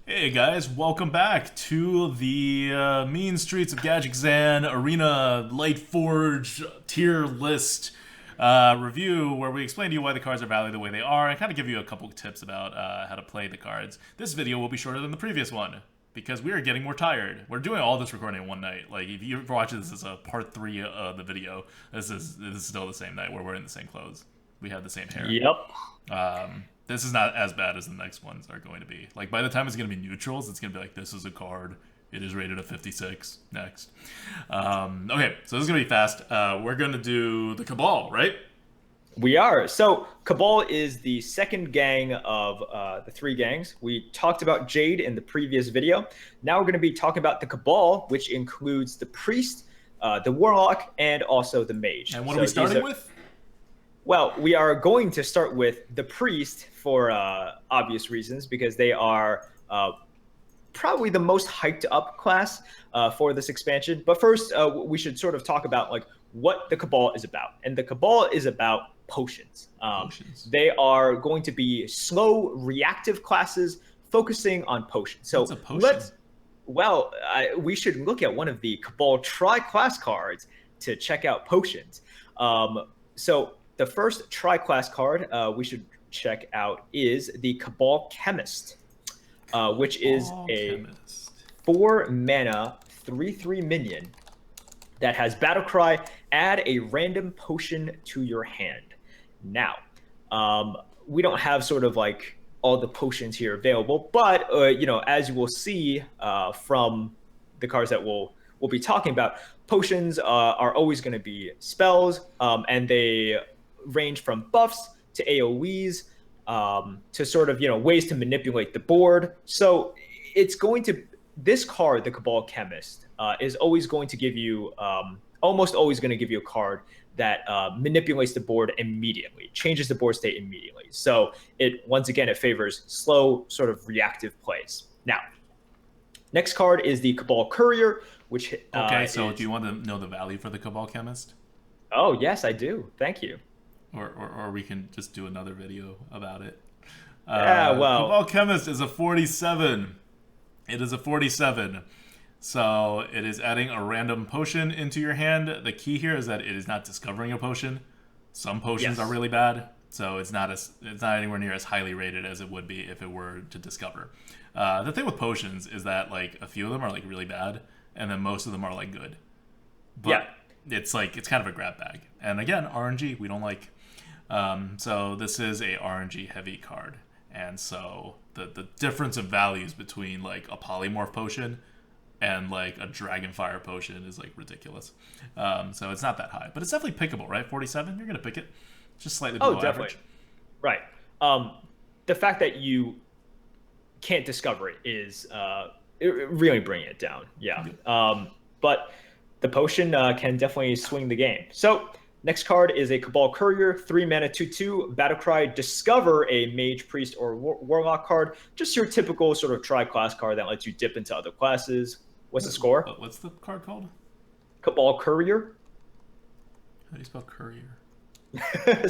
Hey guys, welcome back to the Mean Streets of Gadgetzan Arena Light Forge tier list review, where we explain to you why the cards are valued the way they are and kind of give you a couple tips about how to play the cards. This video will be shorter than the previous one because we are getting more tired. We're doing all this recording in one night. Like if you're watching this as a part 3 of the video, this is still the same night where we're in the same clothes. We have the same hair. Yep. This is not as bad as the next ones are going to be. Like, by the time it's going to be neutrals, it's going to be like, this is a card. It is rated a 56. Next. Okay, so this is going to be fast. We're going to do the Kabal, right? We are. So Kabal is the second gang of the three gangs. We talked about Jade in the previous video. Now we're going to be talking about the Kabal, which includes the Priest, the Warlock, and also the Mage. And what are we starting with? Well, we are going to start with the Priest for obvious reasons, because they are probably the most hyped up class for this expansion. But first, we should sort of talk about like what the Kabal is about. And the Kabal is about potions. They are going to be slow, reactive classes focusing on potions. So What's a potion? we should look at one of the Kabal tri-class cards to check out potions. So the first tri-class card we should check out is the Kabal Chemist, which is a 4-mana 3/3 minion that has Battle Cry. Add a random potion to your hand. Now, we don't have sort of like all the potions here available, but as you will see from the cards that we'll be talking about, potions are always going to be spells, and they range from buffs to AoEs, to sort of ways to manipulate the board. So it's going to, this card, the Kabal Chemist, is always going to give you almost always going to give you a card that manipulates the board immediately, changes the board state immediately. So once again it favors slow, sort of reactive plays. Now, next card is the Kabal Courier, which So do you want to know the value for the Kabal Chemist? Oh yes, I do. Thank you. Or we can just do another video about it. Kabal Chemist is a 47. It is a 47. So it is adding a random potion into your hand. The key here is that it is not discovering a potion. Some potions are really bad, so it's not anywhere near as highly rated as it would be if it were to discover. The thing with potions is that like a few of them are like really bad, and then most of them are like good. But it's kind of a grab bag. And again, RNG we don't like. So this is a RNG heavy card, and so the difference of values between like a polymorph potion and like a dragonfire potion is like ridiculous. So it's not that high, but it's definitely pickable, right? 47, you're gonna pick it, just slightly below average. Right. The fact that you can't discover it is really bringing it down. Yeah. But the potion can definitely swing the game. So next card is a Kabal Courier, 3-mana 2/2, Battlecry. Discover a Mage, Priest, or Warlock card. Just your typical sort of tri-class card that lets you dip into other classes. What's the score? What's the card called? Kabal Courier. How do you spell courier? Courier.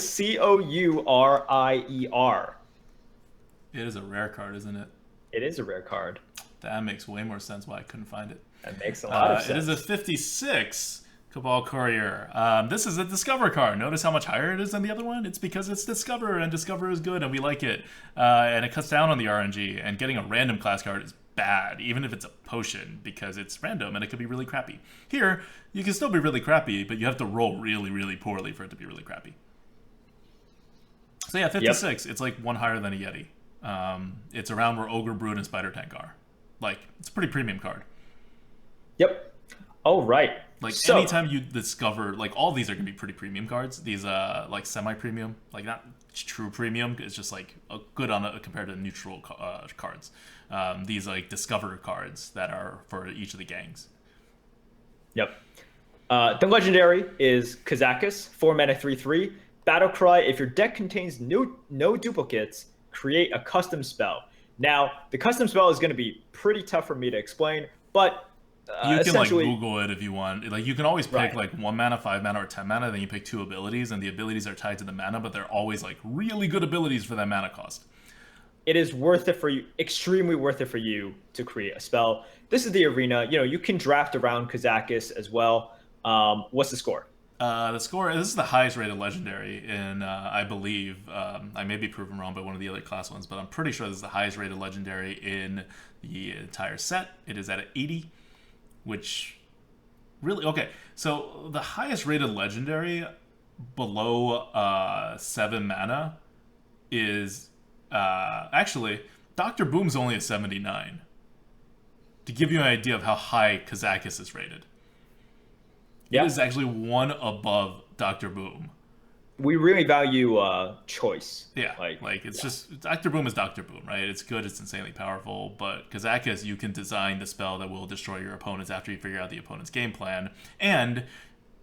It is a rare card, isn't it? It is a rare card. That makes way more sense why I couldn't find it. That makes a lot of sense. It is a 56 Kabal Courier. This is a Discover card. Notice how much higher it is than the other one? It's because it's Discover, and Discover is good, and we like it. And it cuts down on the RNG, and getting a random class card is bad, even if it's a potion, because it's random, and it could be really crappy. Here, you can still be really crappy, but you have to roll really, really poorly for it to be really crappy. So yeah, 56. Yep. It's like one higher than a Yeti. It's around where Ogre, Brood, and Spider Tank are. Like, it's a pretty premium card. Yep. Oh, right. Like, anytime you discover, like, all these are going to be pretty premium cards. These, like, semi-premium. Like, not true premium. It's just, like, good on compared to neutral cards. These, like, discover cards that are for each of the gangs. Yep. The legendary is Kazakus, 4-mana 3/3. Battlecry. If your deck contains no duplicates, create a custom spell. Now, the custom spell is going to be pretty tough for me to explain, but you can like Google it if you want. Like you can always pick like 1 mana, 5 mana, or 10 mana. Then you pick 2 abilities, and the abilities are tied to the mana, but they're always like really good abilities for that mana cost. it is worth it for you, extremely worth it for you to create a spell. This is the arena. You can draft around Kazakis as well. What's the score? The score, this is the highest rated legendary in, I believe, I may be proven wrong by one of the other class ones, but I'm pretty sure this is the highest rated legendary in the entire set. It is at 80, which really, okay, so the highest rated legendary below 7 mana is, actually, Dr. Boom's only a 79. To give you an idea of how high Kazakis is rated. It is actually one above Dr. Boom. We really value choice. Yeah, like it's just Dr. Boom is Dr. Boom, right? It's good, it's insanely powerful, but Kazakis, you can design the spell that will destroy your opponents after you figure out the opponent's game plan. And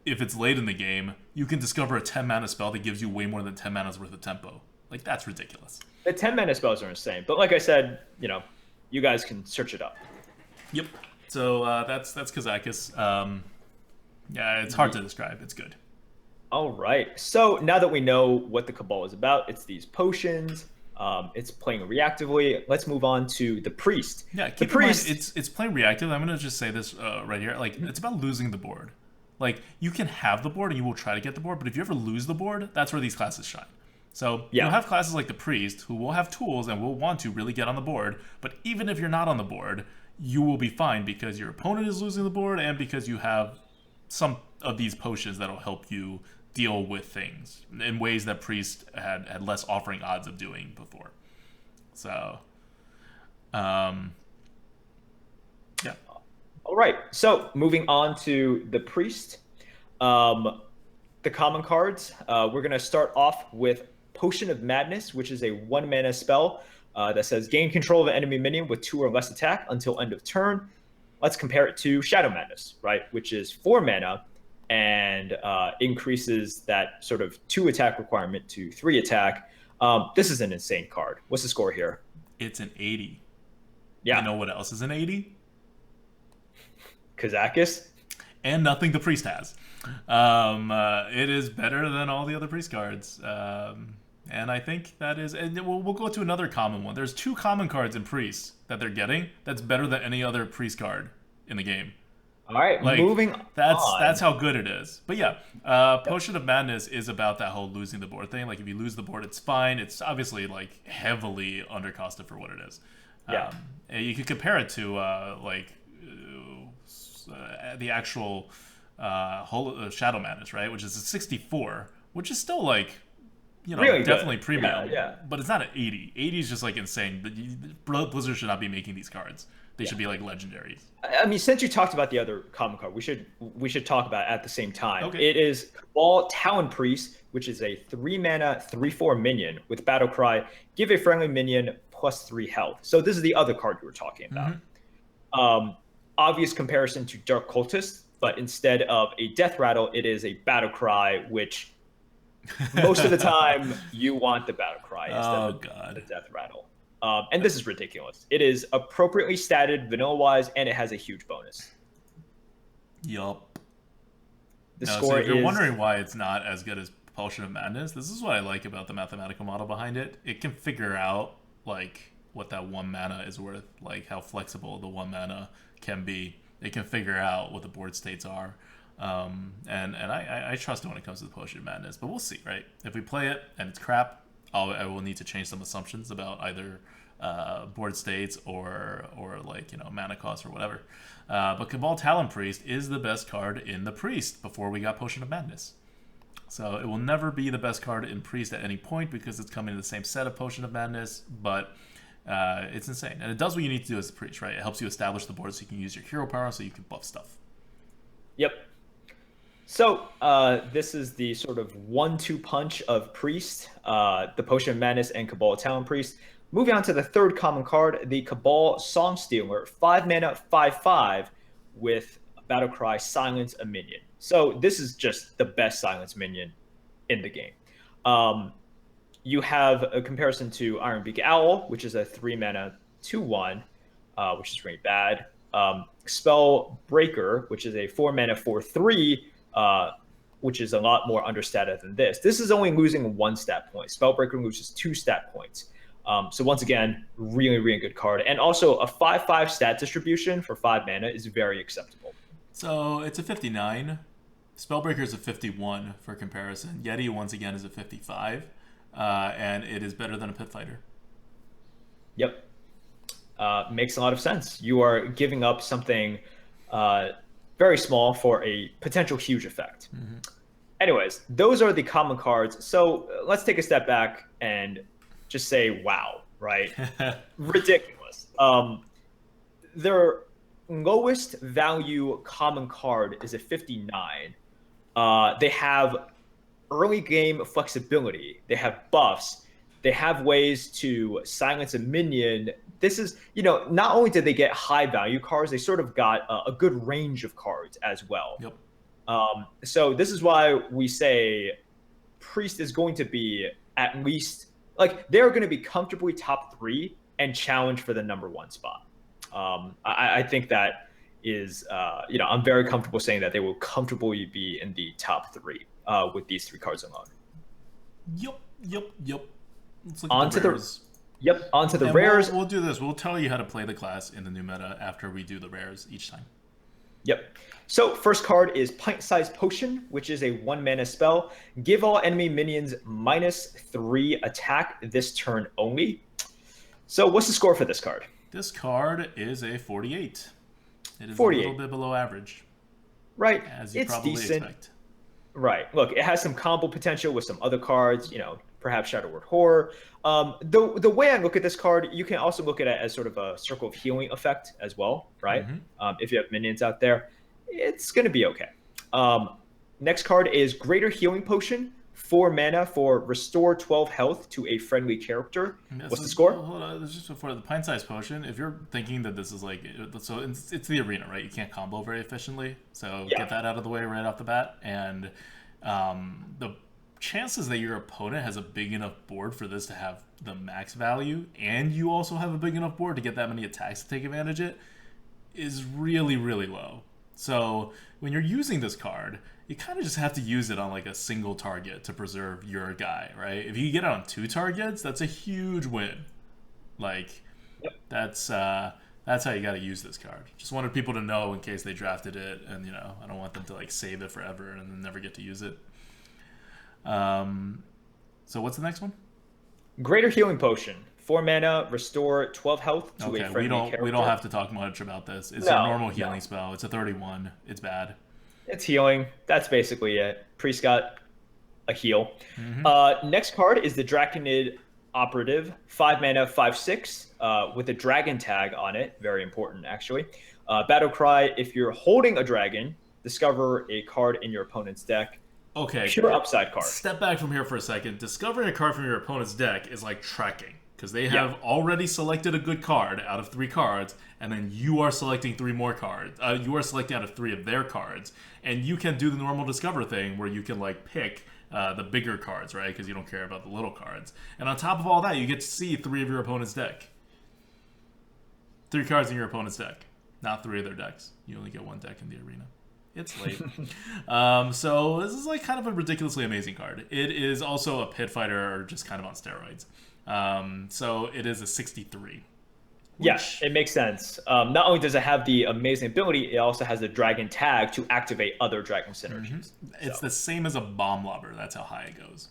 if it's late in the game, you can discover a 10 mana spell that gives you way more than 10 mana's worth of tempo. Like, that's ridiculous. The 10 mana spells are insane, but like I said, you guys can search it up. Yep. So that's Kazakis. Yeah, it's hard to describe. It's good. All right. So now that we know what the Cabal is about, it's these potions. It's playing reactively. Let's move on to the Priest. Yeah, keep in mind, it's playing reactive. I'm gonna just say this right here. Like, it's about losing the board. Like, you can have the board and you will try to get the board, but if you ever lose the board, that's where these classes shine. So you'll have classes like the Priest who will have tools and will want to really get on the board, but even if you're not on the board, you will be fine because your opponent is losing the board and because you have some of these potions that'll help you deal with things in ways that Priest had less offering odds of doing before. So, yeah. All right. So moving on to the Priest, the common cards. We're gonna start off with Potion of Madness, which is a 1 mana spell that says gain control of an enemy minion with 2 or less attack until end of turn. Let's compare it to Shadow Madness, right? Which is 4 mana and increases that sort of 2 attack requirement to 3 attack. This is an insane card. What's the score here? It's an 80. Yeah. You know what else is an 80? Kazakis. And nothing the Priest has. It is better than all the other Priest cards. And I think that is... And we'll go to another common one. There's 2 common cards in Priest that they're getting that's better than any other Priest card in the game. All right, like, moving on. That's how good it is. But yeah, Potion of Madness is about that whole losing the board thing. Like, if you lose the board, it's fine. It's obviously, like, heavily undercosted for what it is. Yeah. You could compare it to, the actual Shadow Madness, right? Which is a 64, which is still, like... really definitely good. premium. Yeah. But it's not an 80. 80 is just like insane. Blizzard should not be making these cards. They should be like legendaries. I mean, since you talked about the other common card, we should talk about it at the same time. Okay. It is Kabal Talon Priest, which is a 3 mana 3/4 minion with Battle Cry. Give a friendly minion +3 health. So this is the other card we were talking about. Mm-hmm. Obvious comparison to Dark Cultist, but instead of a Death Rattle, it is a Battle Cry, which most of the time you want the Battle Cry instead of the Death Rattle. And this is ridiculous. It is appropriately statted vanilla-wise, and it has a huge bonus. Yup. The score so if you're wondering why it's not as good as Potion of Madness, this is what I like about the mathematical model behind it. It can figure out, like, what that 1 mana is worth, like how flexible the 1 mana can be. It can figure out what the board states are. And I trust it when it comes to the Potion of Madness, but we'll see, right? If we play it and it's crap, I will need to change some assumptions about either board states or like, mana cost or whatever. But Kabal Talon Priest is the best card in the Priest before we got Potion of Madness. So it will never be the best card in Priest at any point because it's coming in the same set of Potion of Madness, but it's insane. And it does what you need to do as a Priest, right? It helps you establish the board so you can use your hero power so you can buff stuff. Yep. So this is the sort of 1-2 punch of Priest, the Potion of Madness and Kabal Talon Priest. Moving on to the third common card, the Kabal Song Stealer, 5 mana, 5/5 with Battle Cry, Silence a Minion. So this is just the best Silence Minion in the game. You have a comparison to Iron Beak Owl, which is a 3 mana, 2/1, which is really bad. Spell Breaker, which is a 4 mana, 4/3, which is a lot more understated than this. This is only losing 1 stat point. Spellbreaker loses 2 stat points. So once again, really, really good card. And also a 5/5 stat distribution for 5 mana is very acceptable. So it's a 59. Spellbreaker is a 51 for comparison. Yeti, once again, is a 55. And it is better than a Pit Fighter. Yep. Makes a lot of sense. You are giving up something very small for a potential huge effect. Mm-hmm. Anyways, those are the common cards. So let's take a step back and just say, wow, right? Ridiculous. Their lowest value common card is a 59. They have early game flexibility. They have buffs. They have ways to silence a minion. This is, not only did they get high value cards, they sort of got a good range of cards as well. Yep. So this is why we say Priest is going to be at least, they're going to be comfortably top 3 and challenge for the #1 spot. I think that is, I'm very comfortable saying that they will comfortably be in the top 3 with these 3 cards alone. Yep. Let's look at the rares. Onto the rares. We'll do this. We'll tell you how to play the class in the new meta after we do the rares each time. Yep. So first card is Pint-Sized Potion, which is a 1 mana spell. Give all enemy minions -3 attack this turn only. So what's the score for this card? This card is a 48. It is 48. A little bit below average. Right. As you it's probably decent. expect. Right. Look, it has some combo potential with some other cards, perhaps Shadow Word Horror. The way I look at this card, you can also look at it as sort of a Circle of Healing effect as well, right? Mm-hmm. If you have minions out there, it's going to be okay. Next card is Greater Healing Potion, 4 mana for restore 12 health to a friendly character. What's the score? Hold on, this is just before the Pint-Sized Potion. If you're thinking that this is so it's the arena, right? You can't combo very efficiently, so get that out of the way right off the bat. And the chances that your opponent has a big enough board for this to have the max value, and you also have a big enough board to get that many attacks to take advantage of it, is really, really low. So when you're using this card, you kind of just have to use it on a single target to preserve your guy, right? If you get it on 2 targets, that's a huge win. That's how you got to use this card. Just wanted people to know in case they drafted it, and I don't want them to save it forever and then never get to use it. So what's the next one? Greater Healing Potion. 4 mana, restore 12 health to a friendly character. We don't have to talk much about this. It's a normal healing spell. It's a 31. It's bad. It's healing. That's basically it. Priest got a heal. Mm-hmm. Next card is the Draconid Operative. 5 mana, 5/6, with a dragon tag on it. Very important, actually. Battle Cry, if you're holding a dragon, discover a card in your opponent's deck. Okay. Pure upside card. Step back from here for a second. Discovering a card from your opponent's deck is like tracking, because they have already selected a good card out of 3 cards, and then you are selecting 3 more cards. You are selecting out of 3 of their cards, and you can do the normal discover thing where you can pick the bigger cards, right? Because you don't care about the little cards. And on top of all that, you get to see 3 of your opponent's deck. 3 cards in your opponent's deck, not 3 of their decks. You only get 1 deck in the arena. It's late. So this is kind of a ridiculously amazing card. It is also a pit fighter, just kind of on steroids. So it is a 63. Yes, it makes sense. Not only does it have the amazing ability, it also has the dragon tag to activate other dragon synergies. Mm-hmm. It's the same as a bomb lobber. That's how high it goes.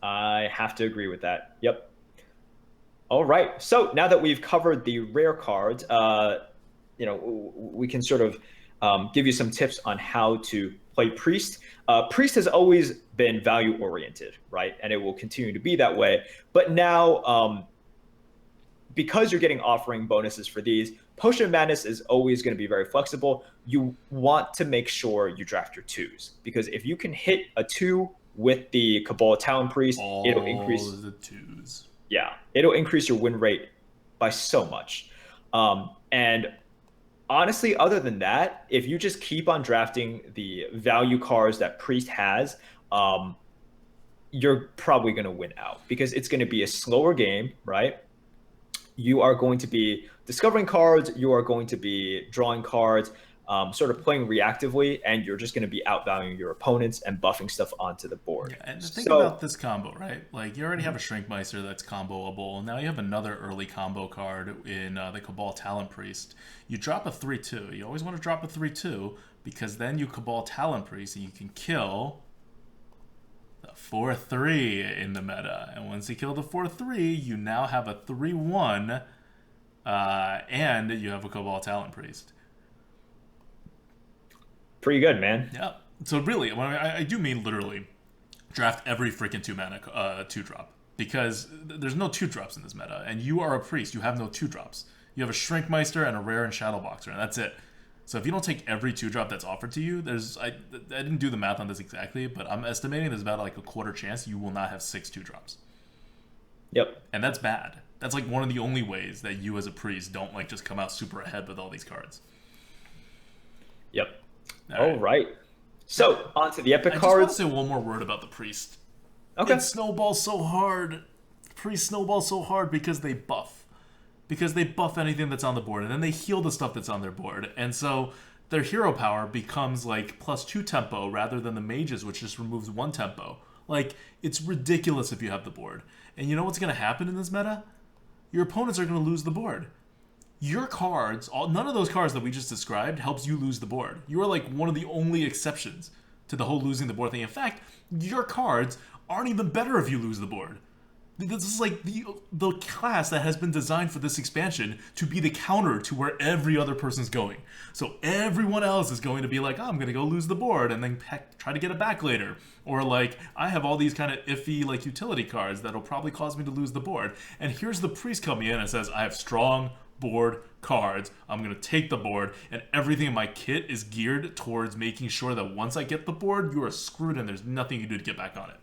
I have to agree with that. Yep. All right. So now that we've covered the rare cards, we can sort of give you some tips on how to play Priest. Priest has always been value oriented, right? And it will continue to be that way. But now, because you're getting offering bonuses for these, Potion of Madness is always going to be very flexible. You want to make sure you draft your 2s, because if you can hit a 2 with the Kabal Talon Priest, it'll increase the 2s. Yeah, it'll increase your win rate by so much. And honestly, other than that, if you just keep on drafting the value cards that Priest has, you're probably going to win out, because it's going to be a slower game, right? You are going to be discovering cards. You are going to be drawing cards. sort of playing reactively, and you're just going to be outvaluing your opponents and buffing stuff onto the board. Yeah, and the thing about this combo, right? Like, you already have a Shrinkmeister that's comboable, and now you have another early combo card in the Cabal Talon Priest. You drop a 3-2. You always want to drop a 3-2, because then you Cabal Talon Priest, and you can kill the 4-3 in the meta. And once you kill the 4-3, you now have a 3-1, and you have a Cabal Talon Priest. Pretty good, man. Yeah. So really, I do mean literally, draft every freaking 2-mana 2-drop, because there's no 2-drops in this meta, and you are a priest. You have no 2-drops. You have a Shrinkmeister and a Rare and Shadowboxer, and that's it. So if you don't take every 2-drop that's offered to you, I didn't do the math on this exactly, but I'm estimating there's about like a quarter chance you will not have 6 2-drops. Yep. And that's bad. That's like one of the only ways that you as a priest don't like just come out super ahead with all these cards. Yep. All right. So, on to the epic cards. I just want to say one more word about the priest. Okay. It snowballs so hard. Priest snowballs so hard because they buff. Because they buff anything that's on the board, and then they heal the stuff that's on their board. And so their hero power becomes like +2 tempo rather than the mages, which just removes 1 tempo. Like, it's ridiculous if you have the board. And you know what's going to happen in this meta? Your opponents are going to lose the board. Your cards, none of those cards that we just described helps you lose the board. You are like one of the only exceptions to the whole losing the board thing. In fact, your cards aren't even better if you lose the board. This is like the class that has been designed for this expansion to be the counter to where every other person's going. So everyone else is going to be like, oh, I'm going to go lose the board and then try to get it back later. Or like, I have all these kind of iffy like utility cards that'll probably cause me to lose the board. And here's the priest coming in and says, I have strong board cards. I'm going to take the board, and everything in my kit is geared towards making sure that once I get the board, you are screwed and there's nothing you can do to get back on it.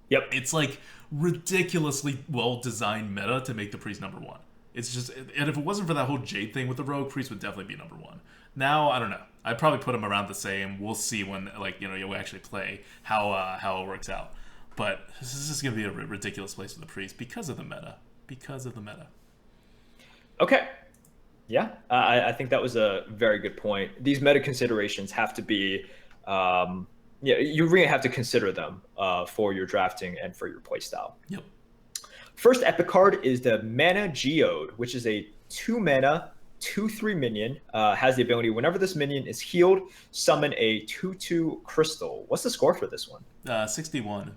Yep. It's like ridiculously well-designed meta to make the priest number 1. It's just, and if it wasn't for that whole Jade thing with the rogue, priest would definitely be number 1. Now, I don't know. I'd probably put them around the same. We'll see when, like, you know, you actually play how it works out. But this is just going to be a ridiculous place for the priest because of the meta. Because of the meta. Okay. Yeah, I think that was a very good point. These meta considerations have to be, you really have to consider them for your drafting and for your playstyle. Yep. First epic card is the Mana Geode, which is a 2-mana, 2/3 minion. Has the ability, whenever this minion is healed, summon a 2/2 crystal. What's the score for this one? 61.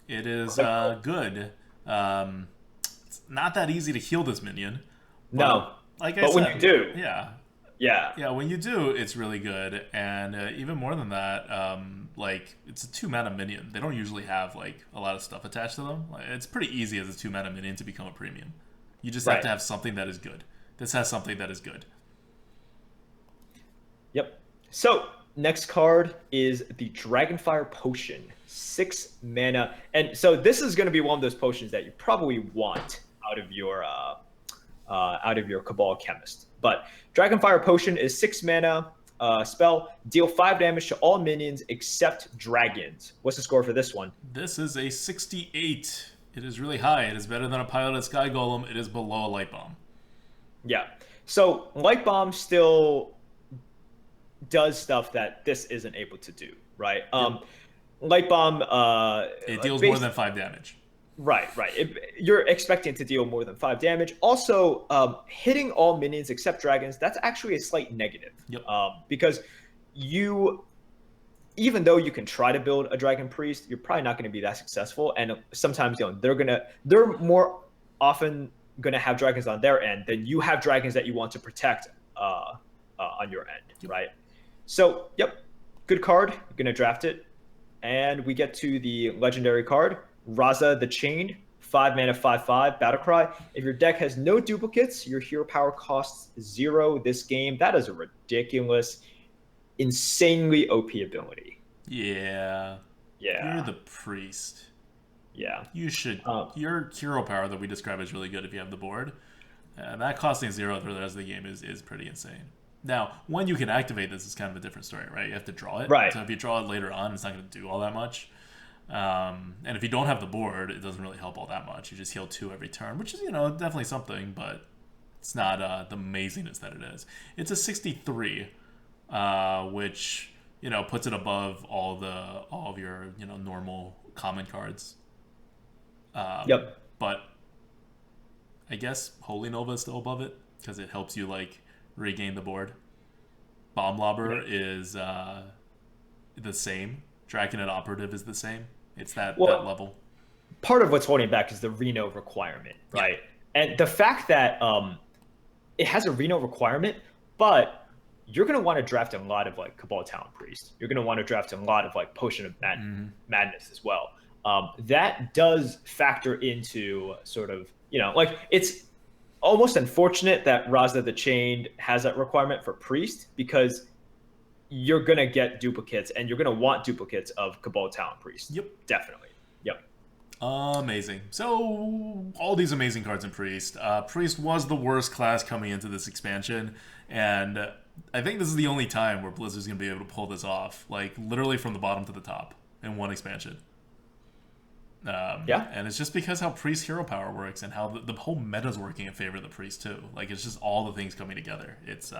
It is good. It's not that easy to heal this minion. No. Like I but said, when you do, yeah, when you do, it's really good. And even more than that, like, it's a 2-mana minion. They don't usually have like a lot of stuff attached to them. Like, it's pretty easy as a 2-mana minion to become a premium. You just have to have something that is good. This has something that is good. Yep. So next card is the Dragonfire Potion, 6 mana, and so this is going to be one of those potions that you probably want out of your Cabal Chemist. But Dragonfire Potion is 6 mana spell, deal 5 damage to all minions except dragons. What's the score for this one? This is a 68. It is really high. It is better than a piloted Sky Golem. It is below a Light Bomb. Yeah. So Light Bomb still does stuff that this isn't able to do, right? Light Bomb... it deals more than 5 damage. Right. You're expecting to deal more than 5 damage. Also, hitting all minions except dragons, that's actually a slight negative. Yep. Because even though you can try to build a dragon priest, you're probably not going to be that successful. And sometimes, they're more often going to have dragons on their end than you have dragons that you want to protect on your end, right? So, yep, good card. You're going to draft it. And we get to the legendary card, Raza the Chained, 5 mana, 5/5 Battlecry. If your deck has no duplicates, your hero power costs 0 this game. That is a ridiculous, insanely OP ability. Yeah. You're the priest. Yeah. You should. Your hero power that we describe is really good if you have the board. That costing 0 for the rest of the game is pretty insane. Now, when you can activate this is kind of a different story, right? You have to draw it. Right. So if you draw it later on, it's not going to do all that much. And if you don't have the board, it doesn't really help all that much. You just heal 2 every turn, which is, definitely something, but it's not the amazingness that it is. It's a 63. which puts it above all of your normal common cards. Yep. But I guess Holy Nova is still above it because it helps you like regain the board. Bomb Lobber is the same. Draconet Operative is the same. It's that level. Part of what's holding back is the Reno requirement, right? Yeah. And the fact that it has a Reno requirement, but you're going to want to draft a lot of like Cabal Talent Priest. You're going to want to draft a lot of like Potion of Madness as well. That does factor into sort of, like it's almost unfortunate that Razda the Chained has that requirement for Priest, because you're going to get duplicates and you're going to want duplicates of Cabal Talent Priest. Yep. Definitely. Yep. Amazing. So all these amazing cards in Priest. Priest was the worst class coming into this expansion, and I think this is the only time where Blizzard's going to be able to pull this off, like literally from the bottom to the top in one expansion. And it's just because how Priest hero power works and how the whole meta's working in favor of the Priest too. Like it's just all the things coming together. It's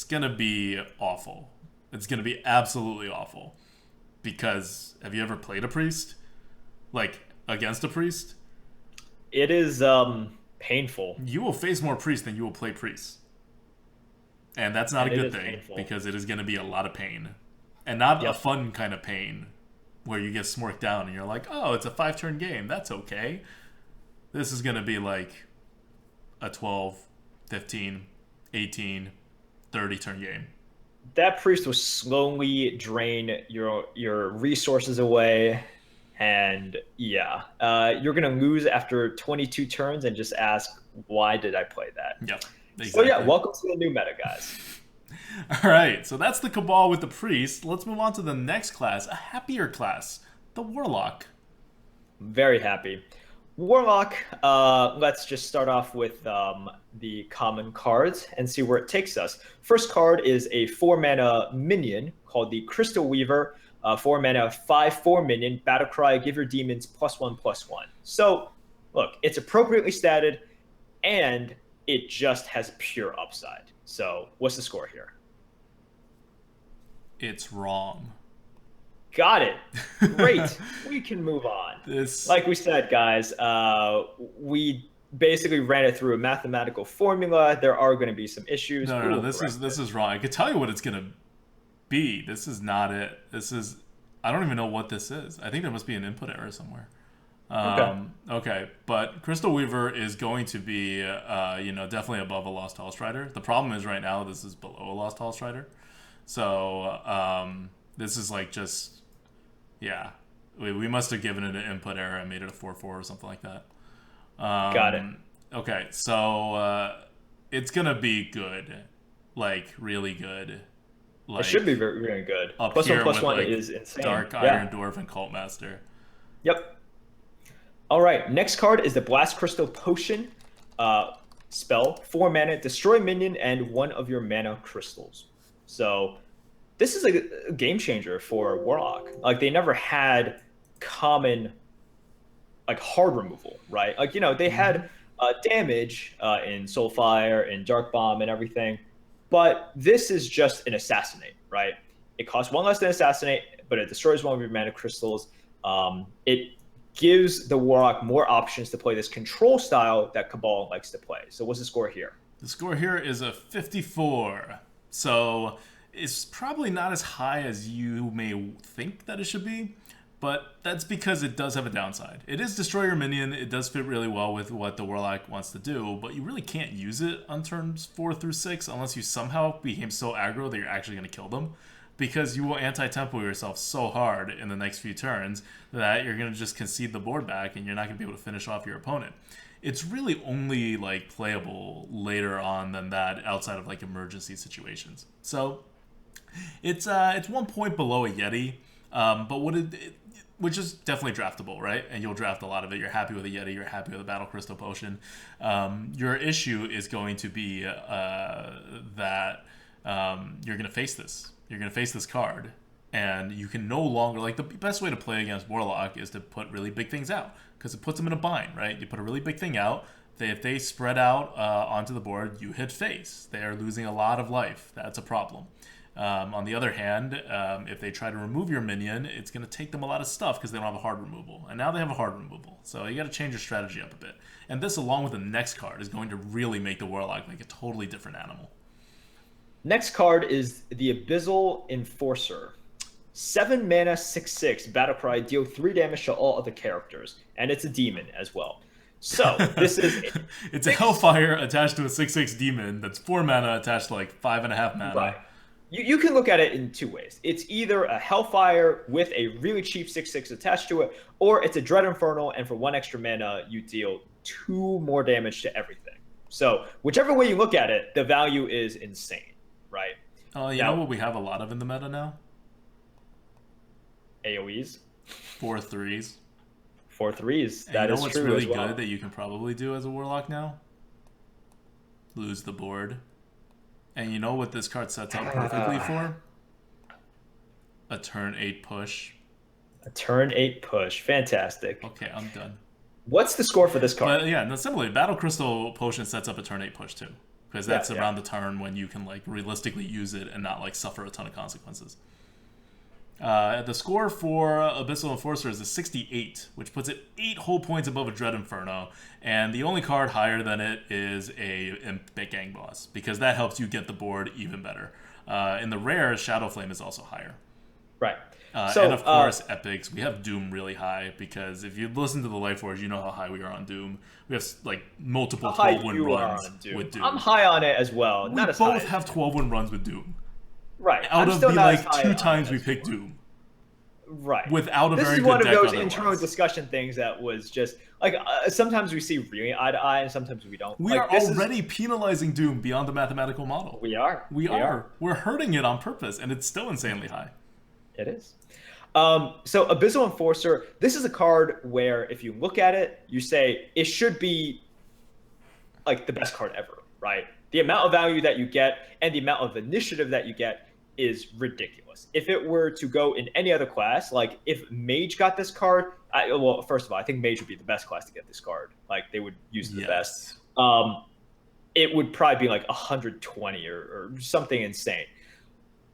gonna be awful. It's gonna be absolutely awful. Because have you ever played a Priest? Like against a Priest? It is painful. You will face more Priests than you will play Priests. And that's not a good thing, because it is gonna be a lot of pain. And not a fun kind of pain where you get smorked down and you're like, oh, it's a 5-turn game. That's okay. This is going to be like a 12, 15, 18, 30-turn game. That Priest will slowly drain your resources away. And you're going to lose after 22 turns and just ask, why did I play that? Yep, exactly. So yeah, welcome to the new meta, guys. All right, so that's the Cabal with the Priest. Let's move on to the next class, a happier class, the Warlock. Very happy. Warlock, let's just start off with the common cards and see where it takes us. First card is a 4-mana minion called the Crystal Weaver. 4-mana 5/4 minion, Battlecry, give your demons +1/+1. So, look, it's appropriately statted, and it just has pure upside. So, what's the score here? It's wrong. Got it. Great. We can move on. Like we said, guys, we basically ran it through a mathematical formula. There are going to be some issues. No, this is wrong. I could tell you what it's going to be. This is not it. I don't even know what this is. I think there must be an input error somewhere. Okay, but Crystal Weaver is going to be, definitely above a Lost Hall Strider. The problem is right now this is below a Lost Hall Strider. So this is like just, we must have given it an input error and made it a 4/4 or something like that. Got it. Okay, so it's gonna be good, like really good. Like, it should be very, very good. +1/+1 is insane. Dark Iron Dwarf and Cult Master. Yep. All right, next card is the Blast Crystal Potion spell. 4 mana, destroy minion and one of your mana crystals. So this is a game changer for Warlock. Like, they never had common, like, hard removal, right? Like, they had damage in Soulfire and Dark Bomb and everything, but this is just an assassinate, right? It costs 1 less than assassinate, but it destroys one of your mana crystals. It gives the Warlock more options to play this control style that Cabal likes to play. So what's the score here? The score here is a 54. So it's probably not as high as you may think that it should be, but that's because it does have a downside. It is destroy your minion. It does fit really well with what the Warlock wants to do, but you really can't use it on turns 4 through 6 unless you somehow became so aggro that you're actually going to kill them, because you will anti-tempo yourself so hard in the next few turns that you're going to just concede the board back and you're not going to be able to finish off your opponent. It's really only like playable later on than that outside of like emergency situations. So it's 1 point below a Yeti, but which is definitely draftable, right? And you'll draft a lot of it. You're happy with a Yeti. You're happy with a Battle Crystal Potion. Your issue is going to be that you're going to face this. You're going to face this card, and you can no longer, like, the best way to play against Warlock is to put really big things out, because it puts them in a bind, right? You put a really big thing out, If they spread out onto the board, you hit face. They are losing a lot of life. That's a problem. On the other hand, if they try to remove your minion, it's going to take them a lot of stuff because they don't have a hard removal. And now they have a hard removal. So you got to change your strategy up a bit. And this, along with the next card, is going to really make the Warlock like a totally different animal. Next card is the Abyssal Enforcer. 7 mana, 6/6, Battlecry, deal 3 damage to all other characters. And it's a demon as well. So this is... It's a Hellfire attached to a 6/6 demon that's 4 mana attached to like 5.5 mana. Right. You can look at it in 2 ways. It's either a Hellfire with a really cheap 6/6 attached to it, or it's a Dread Infernal, and for 1 extra mana, you deal 2 more damage to everything. So whichever way you look at it, the value is insane, right? You know what we have a lot of in the meta now? AoEs. 4/3s. 4/3s. That is true. You know what's really good that you can probably do as a Warlock now? Lose the board. And you know what this card sets up perfectly for? A turn 8 push. A turn 8 push. Fantastic. Okay, I'm done. What's the score for this card? But yeah, no, similarly, Battle Crystal Potion sets up a turn 8 push too. Because that's around the turn when you can like realistically use it and not like suffer a ton of consequences. The score for Abyssal Enforcer is a 68, which puts it 8 whole points above a Dread Inferno, and the only card higher than it is a Gang Boss, because that helps you get the board even better. In the rare, Shadow Flame is also higher. Right. And of course, epics. We have Doom really high, because if you listen to the Life Forge, you know how high we are on Doom. We have like multiple 12-win runs with Doom. I'm high on it as well. We both have 12-win runs with Doom. Right. Out of the like 2 times we picked Doom. Right. Without a very good deck. This is one of those internal discussion things that was just like sometimes we see really eye to eye and sometimes we don't. We are already penalizing Doom beyond the mathematical model. We are. We are. We're hurting it on purpose, and it's still insanely high. It is. So Abyssal Enforcer, this is a card where if you look at it, you say it should be like the best card ever, right? The amount of value that you get and the amount of initiative that you get is ridiculous. If it were to go in any other class, like if Mage got this card, well, first of all, I think Mage would be the best class to get this card. Like they would use the best. It would probably be like 120 or something insane.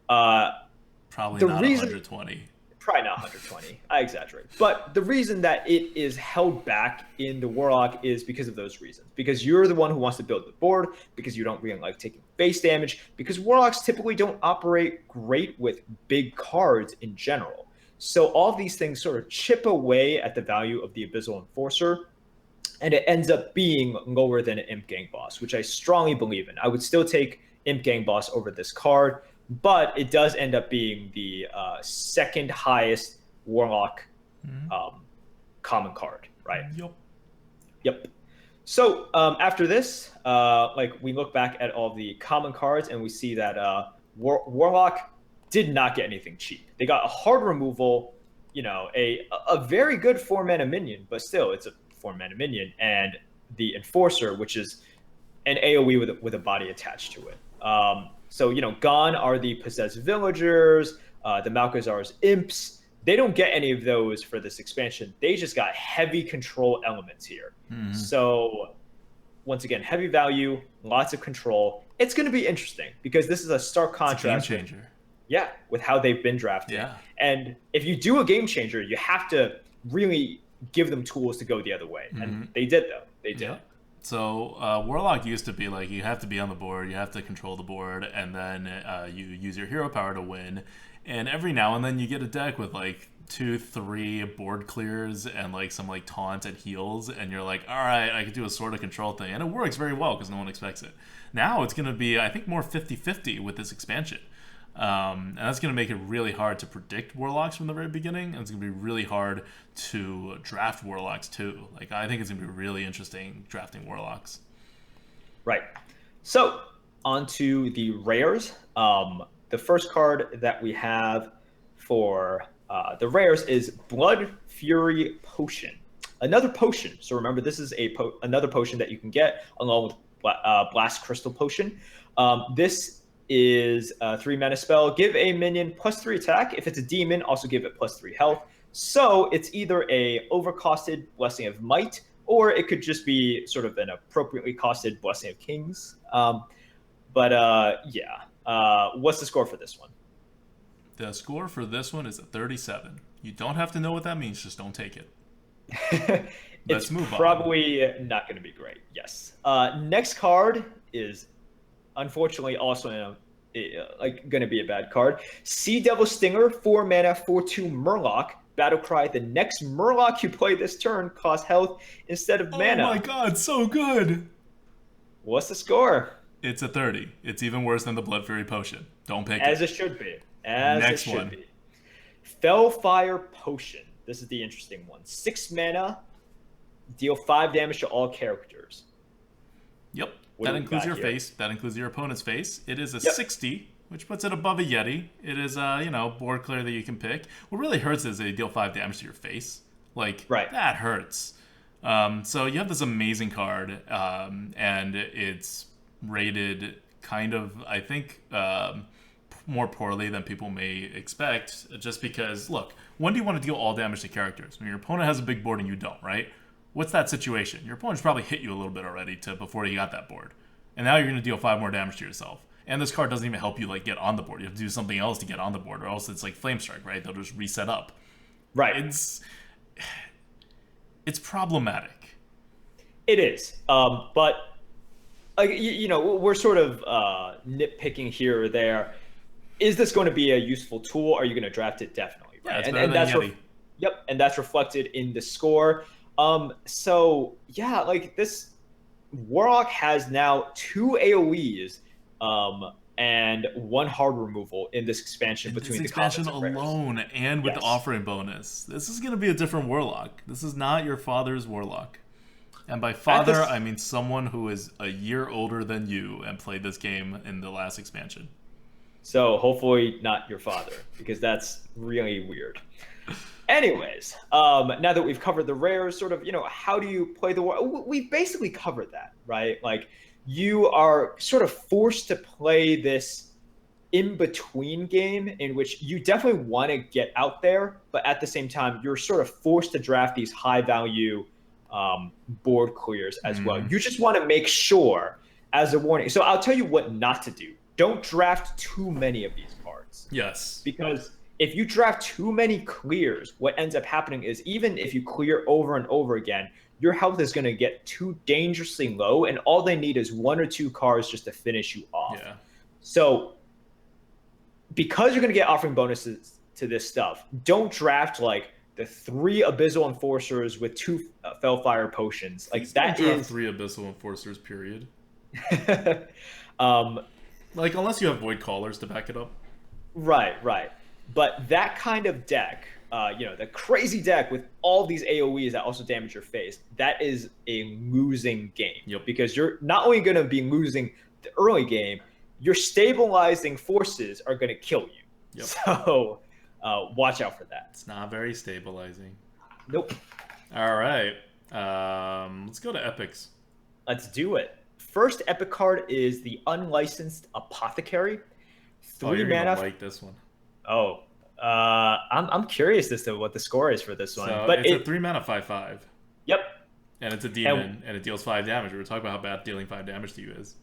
Probably not 120. Probably not 120. I exaggerate. But the reason that it is held back in the Warlock is because of those reasons. Because you're the one who wants to build the board, because you don't really like taking base damage, because Warlocks typically don't operate great with big cards in general. So all of these things sort of chip away at the value of the Abyssal Enforcer, and it ends up being lower than an Imp Gang Boss, which I strongly believe in. I would still take Imp Gang Boss over this card, but it does end up being the second highest Warlock common card, right? Yep. So after this, like we look back at all the common cards and we see that Warlock did not get anything cheap. They got a hard removal, you know, a very good 4-mana minion, but still it's a 4-mana minion, and the Enforcer, which is an AoE with a body attached to it. So, you know, gone are the possessed villagers, the Malkazar's imps. They don't get any of those for this expansion. They just got heavy control elements here. So, once again, heavy value, lots of control. It's going to be interesting because this is a stark contrast. It's a game changer. With how they've been drafted. And if you do a game changer, you have to really give them tools to go the other way. And they did, though. They did. So Warlock used to be like, you have to be on the board, you have to control the board, and then you use your hero power to win. And every now and then you get a deck with like 2-3 board clears and like some like taunt and heals, and you're like, all right, I could do a sort of control thing. And it works very well because no one expects it. Now it's going to be, I think, more 50-50 with this expansion. And that's going to make it really hard to predict Warlocks from the very beginning, and it's going to be really hard to draft Warlocks too. Like, I think it's going to be really interesting drafting Warlocks. Right. So, on to the rares. The first card that we have for the rares is Blood Fury Potion. Another potion. So remember, this is another potion that you can get along with Blast Crystal Potion. This is a 3-mana spell. Give a minion +3 attack. If it's a demon, also give it +3 health. So it's either a overcosted Blessing of Might or it could just be sort of an appropriately costed Blessing of Kings. What's the score for this one? The score for this one is a 37. You don't have to know what that means, just don't take it. It's probably not going to be great. Yes. Next card is unfortunately also going to be a bad card. Sea Devil Stinger, 4 mana, 4/2 Murloc. Battlecry, the next Murloc you play this turn costs health instead of mana. Oh my god, so good! What's the score? It's a 30. It's even worse than the Blood Fury Potion. Don't pick As it. it should be. Next one. Fellfire Potion. This is the interesting one. 6 mana, deal 5 damage to all characters. Yep. That includes your face. That includes your opponent's face. It is a 60, which puts it above a Yeti. It is board clear that you can pick. What really hurts is they deal 5 damage to your face. That hurts. So you have this amazing card, and it's rated kind of, I think, more poorly than people may expect, just because, look, when do you want to deal all damage to characters? When your opponent has a big board and you don't, right? What's that situation? Your opponent's probably hit you a little bit already before you got that board. And now you're going to deal 5 more damage to yourself. And this card doesn't even help you get on the board. You have to do something else to get on the board, or else it's like Flame Strike, right? They'll just reset up. Right. It's problematic. It is. But we're sort of nitpicking here or there. Is this going to be a useful tool? Are you going to draft it? Definitely. Right. Yeah, and that's and that's reflected in the score. This Warlock has now 2 AoEs and 1 hard removal in this expansion between the expansion alone and with the offering bonus. This is going to be a different Warlock. This is not your father's Warlock. And by father, I mean someone who is a year older than you and played this game in the last expansion. So hopefully not your father, because that's really weird. Anyways, now that we've covered the rares, sort of, how do you play the war? We've basically covered that, right? You are sort of forced to play this in-between game in which you definitely want to get out there, but at the same time, you're sort of forced to draft these high-value board clears as well. You just want to make sure, as a warning. So I'll tell you what not to do. Don't draft too many of these cards. Yes. Because if you draft too many clears, what ends up happening is even if you clear over and over again, your health is going to get too dangerously low, and all they need is 1 or 2 cards just to finish you off. Yeah. So because you're going to get offering bonuses to this stuff, don't draft the 3 Abyssal Enforcers with 2 Fellfire Potions. That is 3 Abyssal Enforcers, period. Unless you have Void Callers to back it up. Right. But that kind of deck, the crazy deck with all these AoEs that also damage your face, that is a losing game. Yep. Because you're not only going to be losing the early game, your stabilizing forces are going to kill you. Yep. So watch out for that. It's not very stabilizing. Nope. All right. Let's go to epics. Let's do it. First epic card is the Unlicensed Apothecary. 3 you're mana. Gonna like this one. Oh, I'm curious as to what the score is for this one. So but it's a 3 mana 5/5. Yep. And it's a demon, and it deals 5 damage. We were talking about how bad dealing 5 damage to you is.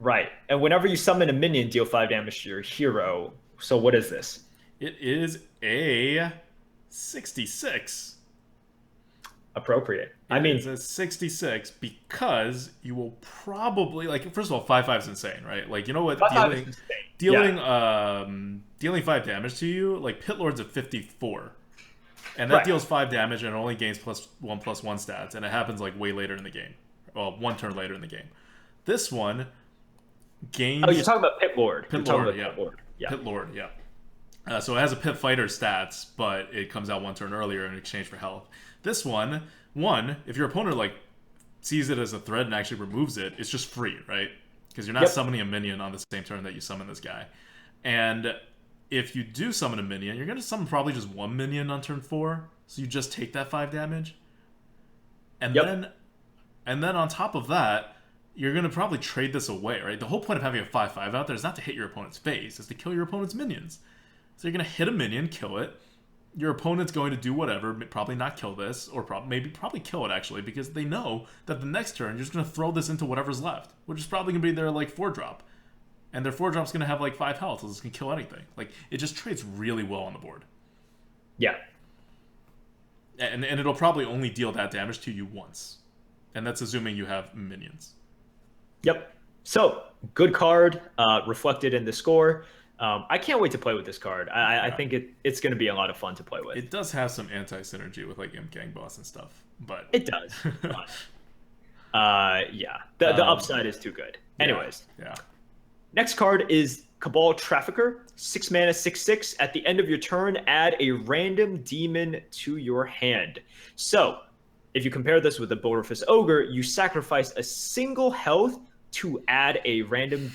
Right. And whenever you summon a minion, deal 5 damage to your hero. So what is this? It is a 66. Appropriate. It's a 66 because you will probably first of all, 5/5 is insane, right? You know what? Dealing 5 damage to you, Pit Lord's at 54. And that deals 5 damage and it only gains +1/+1 stats, and it happens way later in the game. Well, 1 turn later in the game. This one gains. Oh, you're talking about Pit Lord. Pit Lord, yeah. Pit Lord, yeah. So it has a Pit Fighter stats, but it comes out 1 turn earlier in exchange for health. This one, if your opponent sees it as a threat and actually removes it, it's just free, right? Because you're not summoning a minion on the same turn that you summon this guy. And if you do summon a minion, you're going to summon probably just 1 minion on turn 4, so you just take that 5 damage. And then on top of that, you're going to probably trade this away, right? The whole point of having a 5/5 out there is not to hit your opponent's face, it's to kill your opponent's minions. So you're going to hit a minion, kill it, your opponent's going to do whatever, probably not kill this, or probably kill it actually, because they know that the next turn you're just going to throw this into whatever's left, which is probably going to be their like 4-drop. And their 4-drop's going to have like 5 health, so this can kill anything. Like, it just trades really well on the board. Yeah. And it'll probably only deal that damage to you once. And that's assuming you have minions. Yep. So, good card, reflected in the score. I can't wait to play with this card. I think it's going to be a lot of fun to play with. It does have some anti-synergy with like Imp Gang Boss and stuff, but it does. But, yeah, the upside is too good. Anyways, yeah. Next card is Kabal Trafficker, 6 mana, 6/6. At the end of your turn, add a random demon to your hand. So, if you compare this with the Boulderfist Ogre, you sacrifice a single health to add a random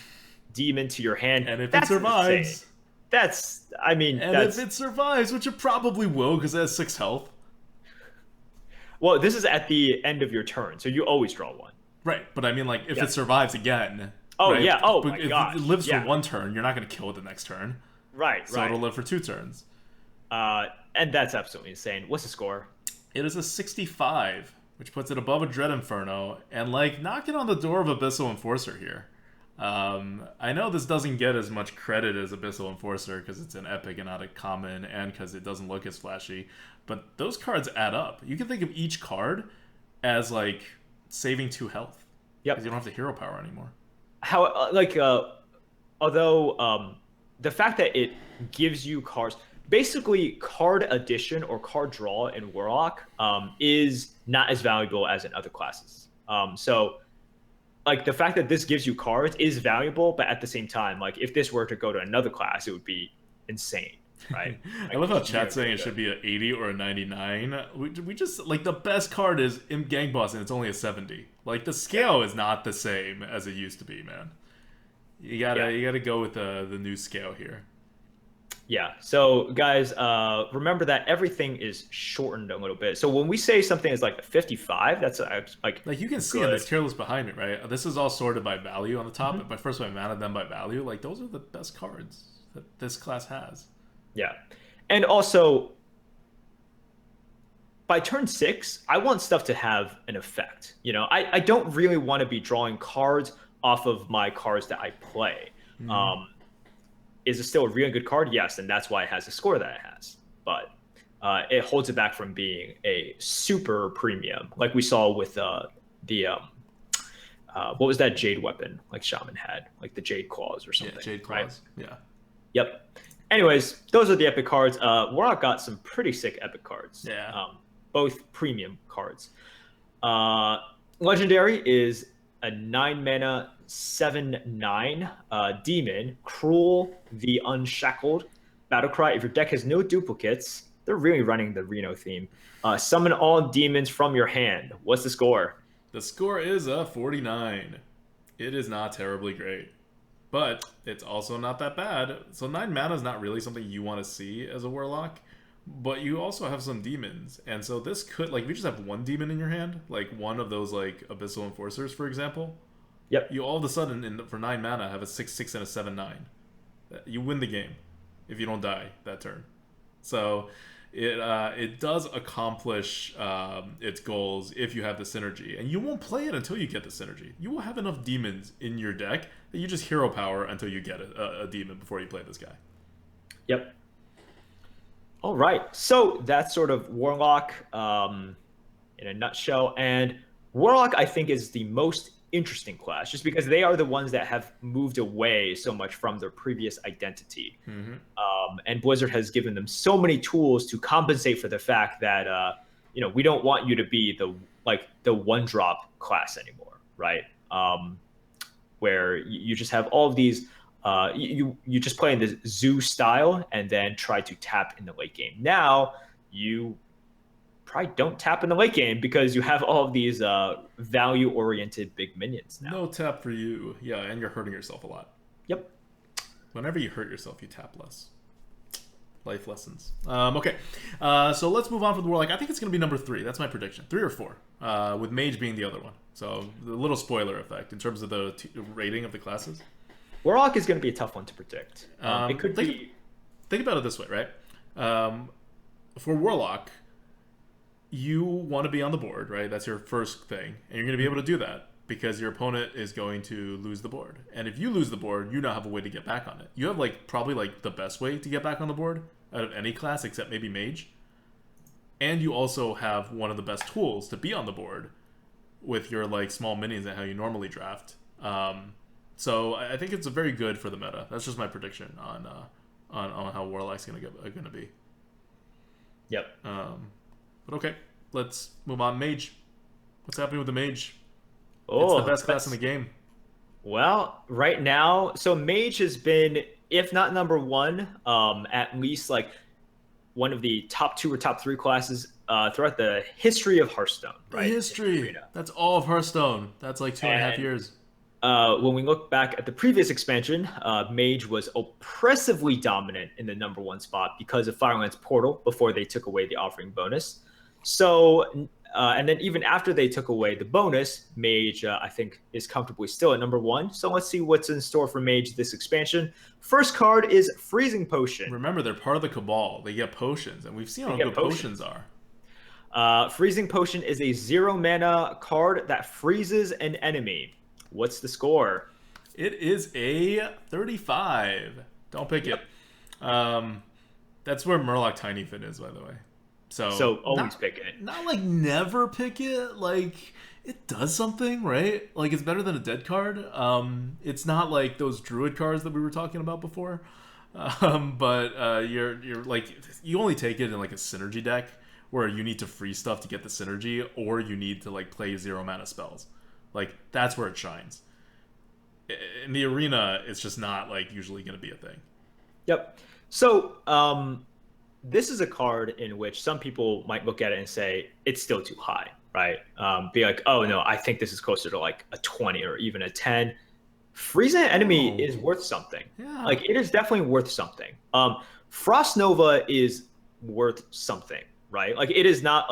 demon to your hand. And if it survives, if it survives, which it probably will because it has 6 health. Well, this is at the end of your turn, so you always draw one. Right, but I mean, like, if it survives again. Oh, right? yeah. Oh, but my gosh. If it lives for 1 turn, you're not going to kill it the next turn. Right, so it'll live for 2 turns. And that's absolutely insane. What's the score? It is a 65, which puts it above a Dread Inferno, and, like, knocking on the door of Abyssal Enforcer here. I know this doesn't get as much credit as Abyssal Enforcer because it's an epic and not a common, and because it doesn't look as flashy, but those cards add up. You can think of each card as, like, saving 2 health. Yep. Because you don't have the hero power anymore. Although the fact that it gives you cards, basically card addition or card draw in Warlock is not as valuable as in other classes. So like the fact that this gives you cards is valuable, but at the same time, like if this were to go to another class, it would be insane, right? I love how chat's saying it should be an 80 or a 99. We just, like, the best card is Imp Gang Boss, and it's only a 70. Like, the scale is not the same as it used to be, man. You gotta go with the new scale here. Yeah. So guys, remember that everything is shortened a little bit. So when we say something is like a 55, that's like you can see in this tier list behind me, right? This is all sorted by value on the top. Mm-hmm. But first I mana them by value. Like, those are the best cards that this class has. Yeah. And also, by turn 6, I want stuff to have an effect. You know, I don't really want to be drawing cards off of my cards that I play. Mm-hmm. Is it still a really good card? Yes, and that's why it has the score that it has. But it holds it back from being a super premium, like we saw with what was that Jade weapon like Shaman had, like the Jade Claws or something. Yeah, Jade Claws. Right? Yeah. Yep. Anyways, those are the epic cards. Warlock got some pretty sick epic cards. Yeah. Both premium cards. Legendary is a 9 mana 7/9 demon, Cruel the Unshackled. Battlecry, if your deck has no duplicates, they're really running the Reno theme. Summon all demons from your hand. What's the score? The score is a 49. It is not terribly great, but it's also not that bad. So 9 mana is not really something you want to see as a Warlock, but you also have some demons. And so this could, like, if you just have 1 demon in your hand, like one of those like Abyssal Enforcers, for example, yep, you all of a sudden for 9 mana have a 6/6 and a 7/9. You win the game if you don't die that turn. So it does accomplish its goals if you have the synergy, and you won't play it until you get the synergy. You will have enough demons in your deck that you just hero power until you get a demon before you play this guy. Yep. All right, so that's sort of Warlock in a nutshell, and Warlock I think is the most interesting class, just because they are the ones that have moved away so much from their previous identity. Mm-hmm. And Blizzard has given them so many tools to compensate for the fact that we don't want you to be the 1-drop class anymore, right? Where you just have all of these you just play in the zoo style and then try to tap in the late game. Now you probably don't tap in the late game because you have all of these value-oriented big minions now. No tap for you. Yeah, and you're hurting yourself a lot. Yep. Whenever you hurt yourself, you tap less. Life lessons. Okay, so let's move on from the Warlock. I think it's going to be number 3. That's my prediction. 3 or 4, with Mage being the other one. So the little spoiler effect in terms of the rating of the classes. Warlock is going to be a tough one to predict. It could be... Think about it this way, right? for Warlock, you want to be on the board, right? That's your first thing. And you're going to be able to do that because your opponent is going to lose the board. And if you lose the board, you now have a way to get back on it. You have probably the best way to get back on the board out of any class except maybe Mage. And you also have one of the best tools to be on the board with your small minions and how you normally draft. So I think it's very good for the meta. That's just my prediction on how Warlock's gonna be. Yep. But okay, let's move on. Mage. What's happening with the Mage? Oh, it's the best class in the game. Well, right now, so Mage has been, if not number one, at least one of the top 2 or top 3 classes throughout the history of Hearthstone. Right? The history. That's all of Hearthstone. That's 2.5 years. When we look back at the previous expansion, Mage was oppressively dominant in the number 1 spot because of Fireland's Portal before they took away the offering bonus. So, and then even after they took away the bonus, Mage, I think, is comfortably still at number 1. So let's see what's in store for Mage this expansion. First card is Freezing Potion. Remember, they're part of the Cabal. They get potions, and we've seen how good potions are. Freezing Potion is a 0 mana card that freezes an enemy. What's the score? It is a 35. Don't pick it. That's where Murloc Tiny Fin is, by the way. So always pick it. Not never pick it. It does something, right? It's better than a dead card. It's not like those Druid cards that we were talking about before. But you're you only take it in a synergy deck where you need to free stuff to get the synergy, or you need to play 0 mana spells. That's where it shines. In the arena, it's just not usually going to be a thing. Yep. So this is a card in which some people might look at it and say it's still too high, right? Be like, oh no, I think this is closer to a 20 or even a 10. Freezing an enemy is worth something. Yeah. It is definitely worth something. Frost Nova is worth something, right? It is not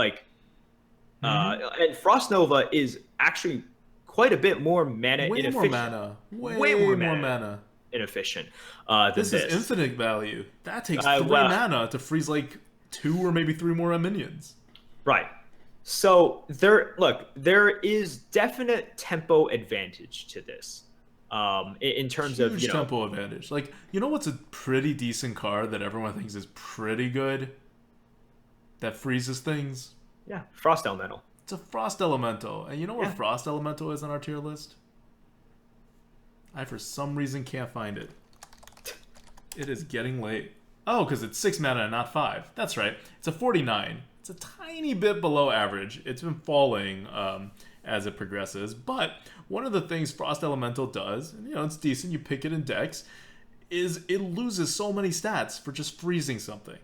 and Frost Nova is actually quite a bit more mana inefficient. Way more mana inefficient than this is infinite value. That takes 3 mana to freeze 2 or maybe 3 more minions. Right. So there is definite tempo advantage to this. In terms of tempo advantage. What's a pretty decent card that everyone thinks is pretty good that freezes things? Yeah, Frost Elemental. It's a Frost Elemental. And you know where Frost Elemental is on our tier list? I, for some reason, can't find it. It is getting late. Oh, because it's 6 mana and not 5. That's right. It's a 49. It's a tiny bit below average. It's been falling as it progresses. But one of the things Frost Elemental does, and it's decent, you pick it in decks, is it loses so many stats for just freezing something.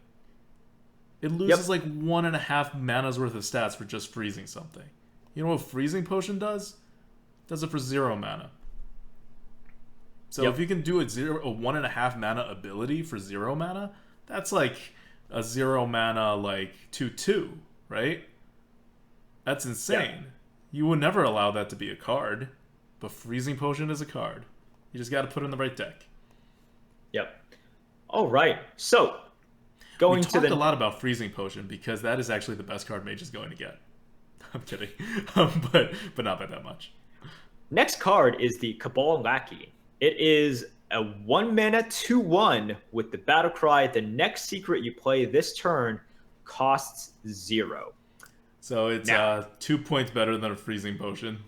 It loses 1.5 mana's worth of stats for just freezing something. You know what Freezing Potion does? It does it for 0 mana. So if you can do a 1.5 mana ability for 0 mana, that's a 0 mana 2/2, right? That's insane. Yeah. You would never allow that to be a card, but Freezing Potion is a card. You just got to put it in the right deck. Yep. All right. So we talked a lot about Freezing Potion because that is actually the best card Mage is going to get. I'm kidding, but not by that much. Next card is the Kabal Lackey. It is a 1 mana 2/1 with the battle cry. The next secret you play this turn costs 0. So it's 2 points better than a Freezing Potion.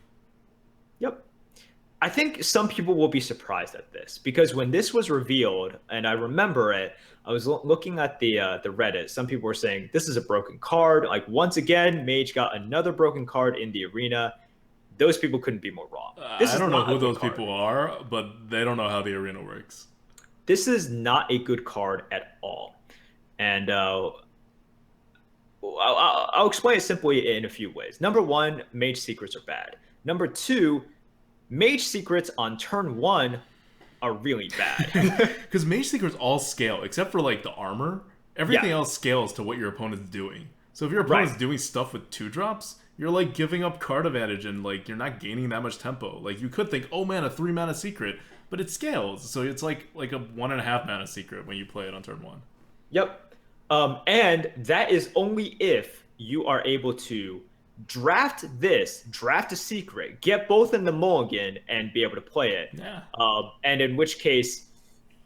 Yep. I think some people will be surprised at this because when this was revealed, and I remember it, I was looking at the Reddit. Some people were saying this is a broken card. Once again, Mage got another broken card in the arena. Those people couldn't be more wrong. I don't know who those people are, but they don't know how the arena works. This is not a good card at all. And I'll explain it simply in a few ways. Number 1, Mage Secrets are bad. Number 2, Mage Secrets on turn 1 are really bad. Because Mage Secrets all scale, except for the armor. Everything else scales to what your opponent's doing. So if your opponent's doing stuff with 2-drops, you're giving up card advantage and you're not gaining that much tempo. You could think, oh man, a 3 mana secret, but it scales. So it's like a 1.5 mana secret when you play it on turn 1. Yep. And that is only if you are able to draft a secret, get both in the mulligan, and be able to play it. Yeah. And in which case,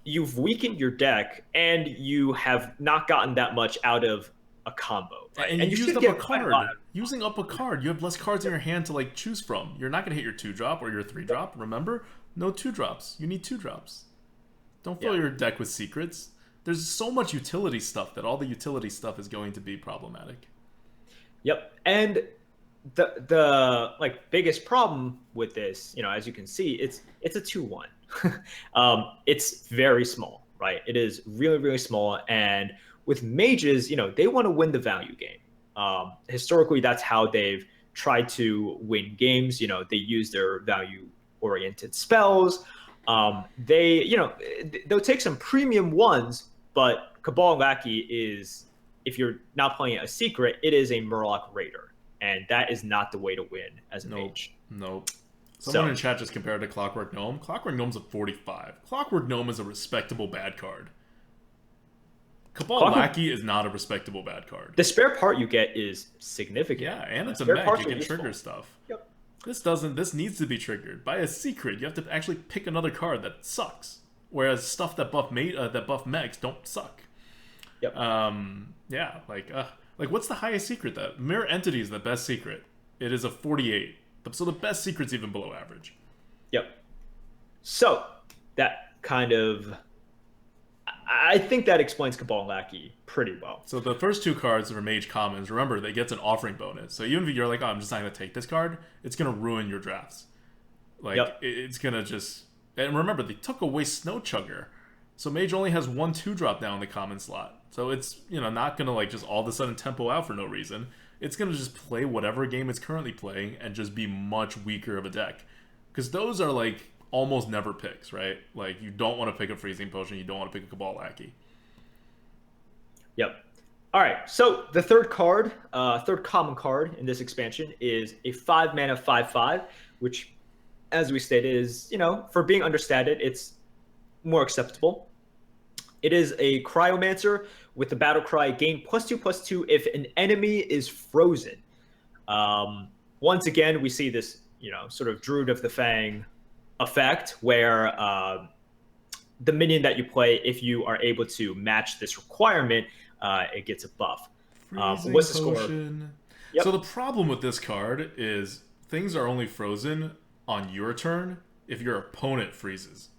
you've weakened your deck, and you have not gotten that much out of a combo, right? And And you you used should up a get quite a lot. card. Using up a card, you have less cards in your hand to like choose from. You're not gonna hit your 2-drop or your 3-drop. Remember, no 2-drops. You need 2-drops. Don't fill your deck with secrets. There's so much utility stuff that all the utility stuff is going to be problematic. Yep. And the like biggest problem with this, as you can see, it's a 2-1. It's very small, right? It is really, really small. And with mages, they want to win the value game. Historically, that's how they've tried to win games. They use their value oriented spells. They'll take some premium ones, but Cabal and Lackey is, if you're not playing a secret, it is a Murloc Raider, and that is not the way to win as a mage. Nope. Someone in chat just compared to Clockwork Gnome. Clockwork Gnome's a 45. Clockwork Gnome is a respectable bad card. Cabal Lackey is not a respectable bad card. The spare part you get is significant. Yeah, and it's a mech. You can trigger stuff. Yep. This needs to be triggered. By a secret, you have to actually pick another card that sucks. Whereas stuff that buff mechs don't suck. Yep. Yeah, like what's the highest secret that Mirror Entity is the best secret? It is a 48. So the best secret's even below average. Yep. So that kind of, I think that explains Cabal and Lackey pretty well. So the first 2 cards are Mage Commons. Remember, they get an offering bonus. So even if you're like, oh, I'm just not going to take this card, it's going to ruin your drafts. It's going to just... And remember, they took away Snow Chugger. So Mage only has 1 2-drop now in the common slot. So it's, not going to like just all of a sudden tempo out for no reason. It's going to just play whatever game it's currently playing and just be much weaker of a deck. Because those are like almost never picks, right? Like you don't want to pick a Freezing Potion, you don't want to pick a Cabal Lackey. Yep. All right, so the third common card in this expansion is a 5-mana 5/5, which, as we stated, is, for being understated, it's more acceptable. It is a Cryomancer with the battle cry, gain +2/+2 if an enemy is frozen. Once again, we see this, sort of Druid of the Fang effect where the minion that you play, if you are able to match this requirement, it gets a buff. What's the score? Yep. So the problem with this card is things are only frozen on your turn if your opponent freezes.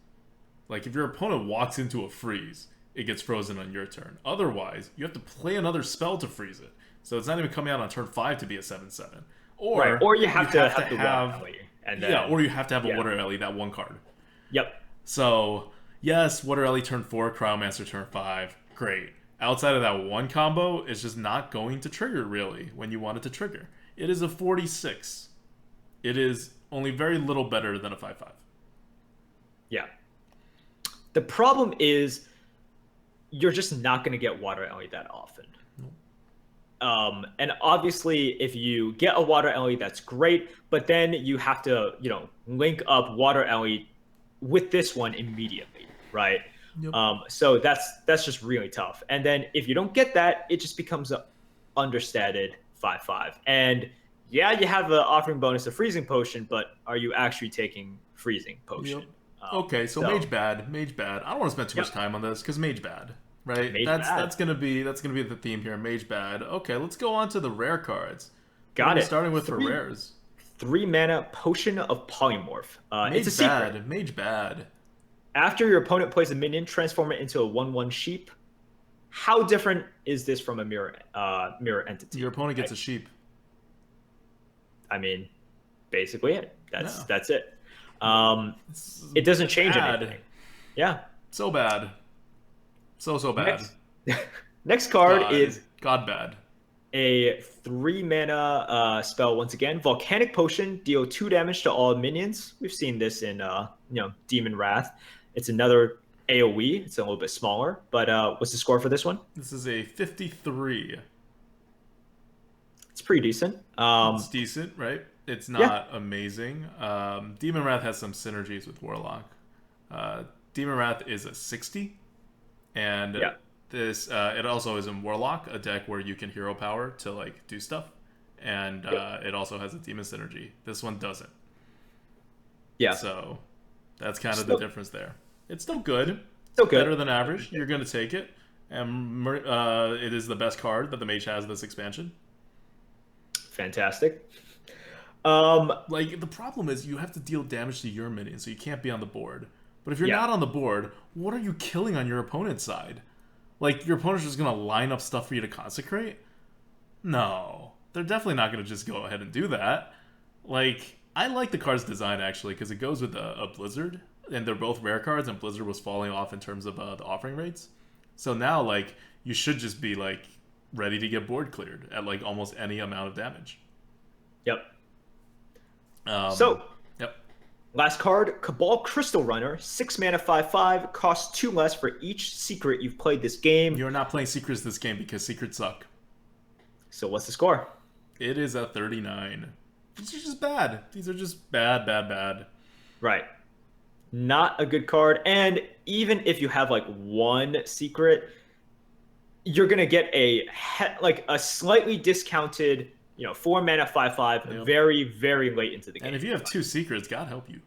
Like if your opponent walks into a freeze, it gets frozen on your turn. Otherwise, you have to play another spell to freeze it. So it's not even coming out on turn 5 to be a 7/7. Or you have to have or you have to have a Water Ellie, that one card. Yep. So yes, Water Ellie turn 4, Cryomancer turn 5. Great. Outside of that one combo, it's just not going to trigger really when you want it to trigger. It is a 46. It is only very little better than a 5/5. Yeah. The problem is you're just not going to get Water Ellie that often. And obviously, if you get a Water Ellie, that's great. But then you have to, link up Water Ellie with this one immediately, right? Yep. So that's just really tough. And then if you don't get that, it just becomes a understated 5/5. And yeah, you have the offering bonus of Freezing Potion, but are you actually taking Freezing Potion? Yep. Okay, so Mage bad. I don't want to spend too much time on this because Mage bad, right? That's gonna be the theme here. Mage bad. Okay, let's go on to the rare cards. Got it. Starting with the rares. 3-mana Potion of Polymorph. It's a secret. Mage bad. After your opponent plays a minion, transform it into a 1/1 sheep. How different is this from a mirror entity? Your opponent gets a sheep. I mean, basically it. That's it. It doesn't change anything. Yeah. So bad. So bad. Next card is God bad. A 3-mana spell once again. Volcanic Potion, deal 2 damage to all minions. We've seen this in Demon Wrath. It's another AoE. It's a little bit smaller. But what's the score for this one? This is a 53. It's pretty decent. It's decent, right? It's not amazing. Demon Wrath has some synergies with Warlock. Demon Wrath is a 60. And This it also is in Warlock, a deck where you can hero power to like do stuff, and it also has a demon synergy. This one doesn't. Yeah. So that's kind of the difference there. It's still good. Still good. Better than average. You're going to take it. And it is the best card that the Mage has this expansion. Fantastic. Like, the problem is you have to deal damage to your minions, so you can't be on the board. But if you're not on the board, what are you killing on your opponent's side? Like, your opponent's just going to line up stuff for you to consecrate? No. They're definitely not going to just go ahead and do that. Like, I like the card's design, actually, because it goes with a Blizzard. And they're both rare cards, and Blizzard was falling off in terms of the offering rates. So now, like, you should just be, like, ready to get board cleared at, like, almost any amount of damage. Yep. Yep. Last card, Kabal Crystal Runner, 6 mana, 5/5, costs 2 less for each secret you've played this game. You're not playing secrets this game because secrets suck. So what's the score? It is a 39. These are just bad. These are just bad. Right. Not a good card. And even if you have like one secret, you're going to get a slightly discounted, 4 mana, 5/5, very, very late into the game. And if you have 2 secrets, God help you.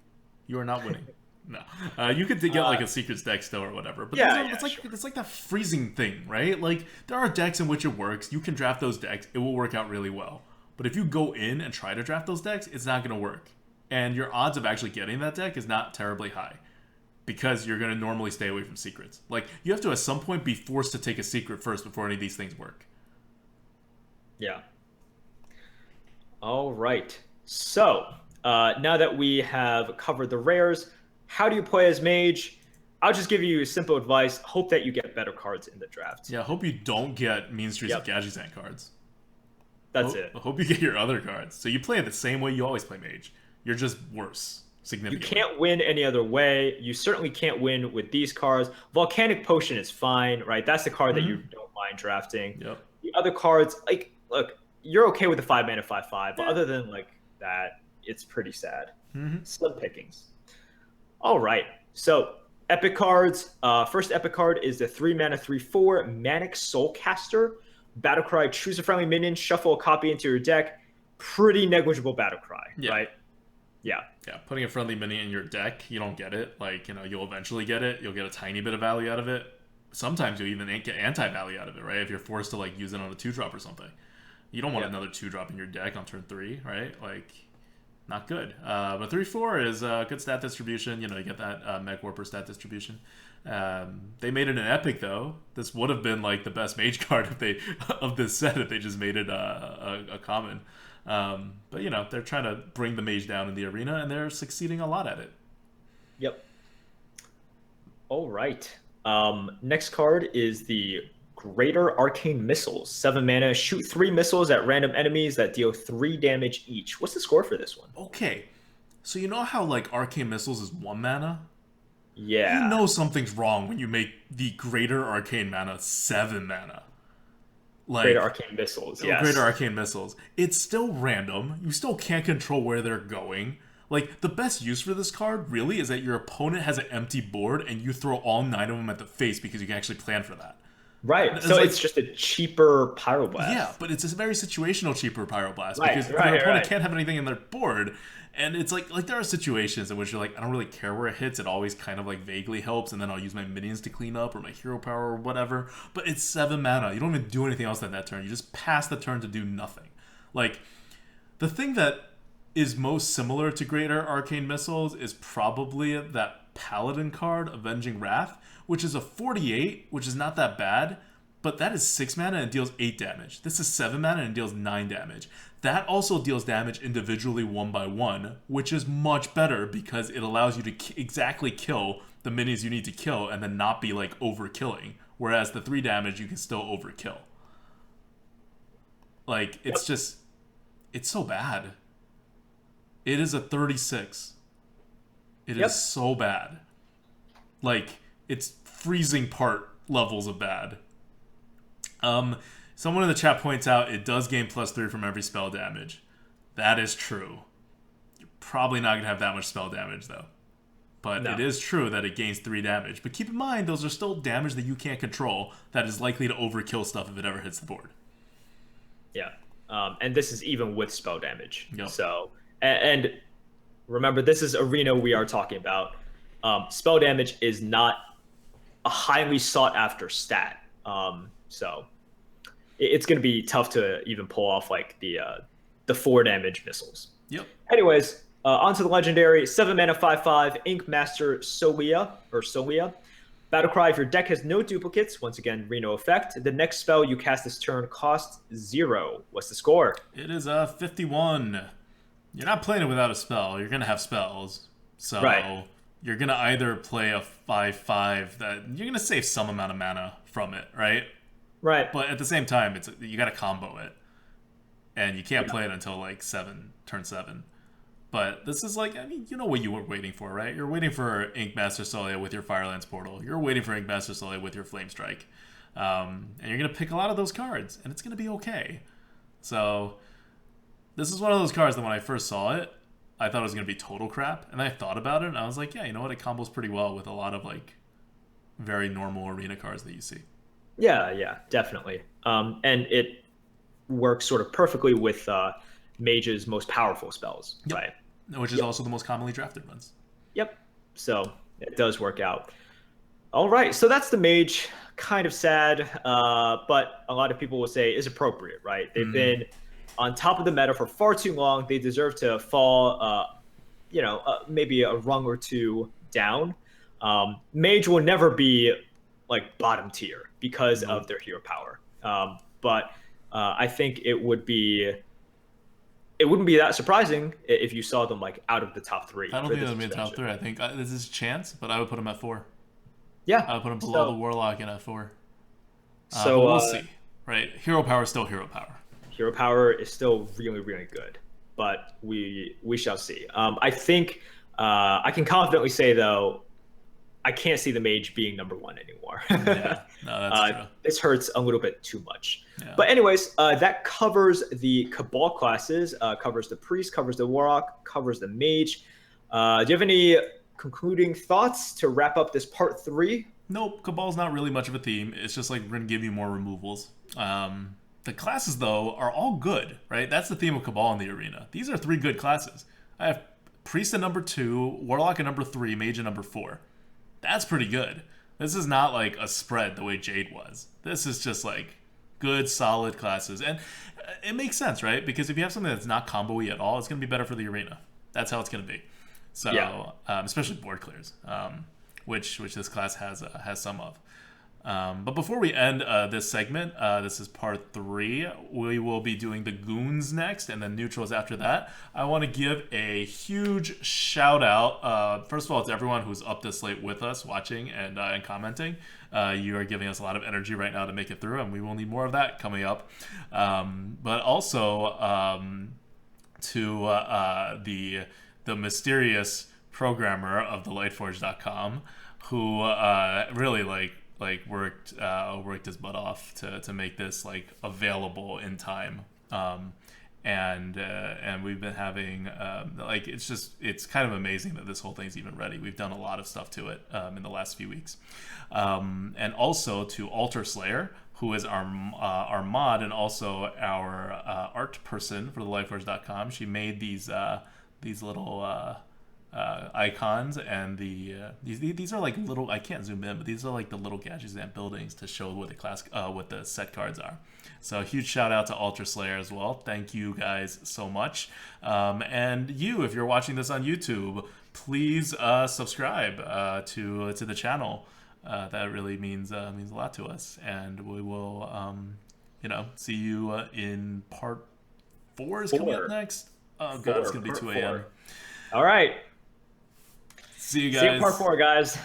You are not winning. No. You could get like a secrets deck still or whatever. But it's like that freezing thing, right? Like, there are decks in which it works. You can draft those decks. It will work out really well. But if you go in and try to draft those decks, it's not going to work. And your odds of actually getting that deck is not terribly high. Because you're going to normally stay away from secrets. Like, you have to at some point be forced to take a secret first before any of these things work. Yeah. All right. So, now that we have covered the rares, how do you play as Mage? I'll just give you simple advice. Hope that you get better cards in the draft. Yeah, hope you don't get mean Streets of Gadgetzan cards. That's it. I hope you get your other cards. So you play it the same way you always play Mage. You're just worse. Significantly. You can't win any other way. You certainly can't win with these cards. Volcanic Potion is fine, right? That's the card that you don't mind drafting. Yep. The other cards, like, look, you're okay with the 5 mana, 5/5, but other than like that, it's pretty sad. Slim pickings. All right. So epic cards. First epic card is the 3 mana, 3/4 Manic Soulcaster. Battlecry, choose a friendly minion, shuffle a copy into your deck. Pretty negligible Battlecry, right? Yeah. Yeah, putting a friendly minion in your deck, you don't get it. Like, you'll eventually get it. You'll get a tiny bit of value out of it. Sometimes you'll even get anti-value out of it, right? If you're forced to, like, use it on a 2-drop or something. You don't want another 2-drop in your deck on turn 3, right? Like, not good. But 3/4 is a good stat distribution. You get that Mech Warper stat distribution. They made it an epic, though. This would have been, like, the best Mage card of this set if they just made it a common. But they're trying to bring the Mage down in the arena, and they're succeeding a lot at it. Yep. All right. Next card is the Greater Arcane Missiles. 7 mana, shoot 3 missiles at random enemies that deal 3 damage each. What's the score for this one? Okay. So you know how, like, Arcane Missiles is 1 mana? Yeah. You know something's wrong when you make the Greater Arcane Mana 7 mana. Like, Greater Arcane Missiles, yes. Greater Arcane Missiles. It's still random. You still can't control where they're going. Like, the best use for this card, really, is that your opponent has an empty board and you throw all 9 of them at the face because you can actually plan for that. Right. So it's just a cheaper Pyroblast. Yeah, but it's a very situational cheaper Pyroblast because your opponent can't have anything in their board. And it's like there are situations in which you're like, I don't really care where it hits. It always kind of like vaguely helps, and then I'll use my minions to clean up or my hero power or whatever. But it's 7 mana. You don't even do anything else that turn. You just pass the turn to do nothing. Like, the thing that is most similar to Greater Arcane Missiles is probably that Paladin card, Avenging Wrath, which is a 48, which is not that bad. But that is 6 mana and deals 8 damage. This is 7 mana and deals 9 damage. That also deals damage individually 1 by 1, which is much better because it allows you to exactly kill the minions you need to kill and then not be, like, overkilling. Whereas the 3 damage, you can still overkill. Like, it's just... It's so bad. It is a 36. It is so bad. Like, it's freezing part levels of bad. Someone in the chat points out it does gain +3 from every spell damage. That is true. You're probably not going to have that much spell damage, though. But No. it is true that it gains 3 damage. But keep in mind, those are still damage that you can't control that is likely to overkill stuff if it ever hits the board. Yeah. And this is even with spell damage. Yep. So, and remember, this is Arena we are talking about. Spell damage is not a highly sought after stat. So it's going to be tough to even pull off like the 4 damage missiles. Yep. Anyways, onto the legendary 7 mana 5/5 Ink Master Solia. Battlecry, if your deck has no duplicates, once again, Reno effect, the next spell you cast this turn costs 0. What's the score? It is 51. You're not playing it without a spell. You're going to have spells. So Right. you're going to either play a 5/5 that you're going to save some amount of mana from it, right? Right. But at the same time, you got to combo it. And you can't play it until like turn 7. But this is like, I mean, you know what you were waiting for, right? You're waiting for Ink Master Solia with your Firelands Portal. You're waiting for Ink Master Solia with your Flame Strike. And you're going to pick a lot of those cards, and it's going to be okay. So this is one of those cards that when I first saw it, I thought it was going to be total crap. And I thought about it, and I was like, yeah, you know what? It combos pretty well with a lot of like very normal Arena cards that you see. Yeah, definitely. And it works sort of perfectly with Mage's most powerful spells, Yep. right? Which is also the most commonly drafted ones. Yep. So it does work out. All right. So that's the Mage. Kind of sad, but a lot of people will say is appropriate, right? They've been on top of the meta for far too long. They deserve to fall, maybe a rung or 2 down. Mage will never be like bottom tier because of their hero power. But I think it wouldn't be that surprising if you saw them like out of the top 3. I don't think they'll be in the top 3. I think this is a chance, but I would put them at 4. Yeah, I would put them below the Warlock and at 4. So but we'll see, right? Hero power is still hero power. Hero power is still really, really good, but we shall see. I think I can confidently say though, I can't see the Mage being number 1 anymore. Yeah, no, that's true. This hurts a little bit too much. Yeah. But anyways, that covers the Cabal classes, covers the Priest, covers the Warlock, covers the Mage. Do you have any concluding thoughts to wrap up this part 3? Nope, Cabal's not really much of a theme. It's just like we're going to give you more removals. The classes, though, are all good, right? That's the theme of Cabal in the Arena. These are 3 good classes. I have Priest at number 2, Warlock at number 3, Mage at number 4. That's pretty good. This is not like a spread the way Jade was. This is just like good, solid classes. And it makes sense, right? Because if you have something that's not combo-y at all, it's going to be better for the Arena. That's how it's going to be. So, yeah. Especially board clears, which this class has some of. But before we end this segment, this is part 3. We will be doing the Goons next, and then Neutrals after that. I want to give a huge shout out. First of all, to everyone who's up this late with us, watching and commenting. You are giving us a lot of energy right now to make it through, and we will need more of that coming up. But also to the mysterious programmer of the Lightforge.com, who really worked his butt off to make this like available in time, and we've been having it's kind of amazing that this whole thing's even ready. We've done a lot of stuff to it in the last few weeks, and also to Alter Slayer, who is our mod and also our art person for the Lightforge.com. She made these little icons, and these are like little, I can't zoom in, but these are like the little Gadgetzan buildings to show what the set cards are. So a huge shout out to Ultra Slayer as well. Thank you guys so much. And you, if you're watching this on YouTube, please subscribe to the channel. That really means a lot to us, and we will see you in part 4 is coming up next. Oh god, it's gonna be 2 a.m. All right. See you guys. See you in part 4, guys.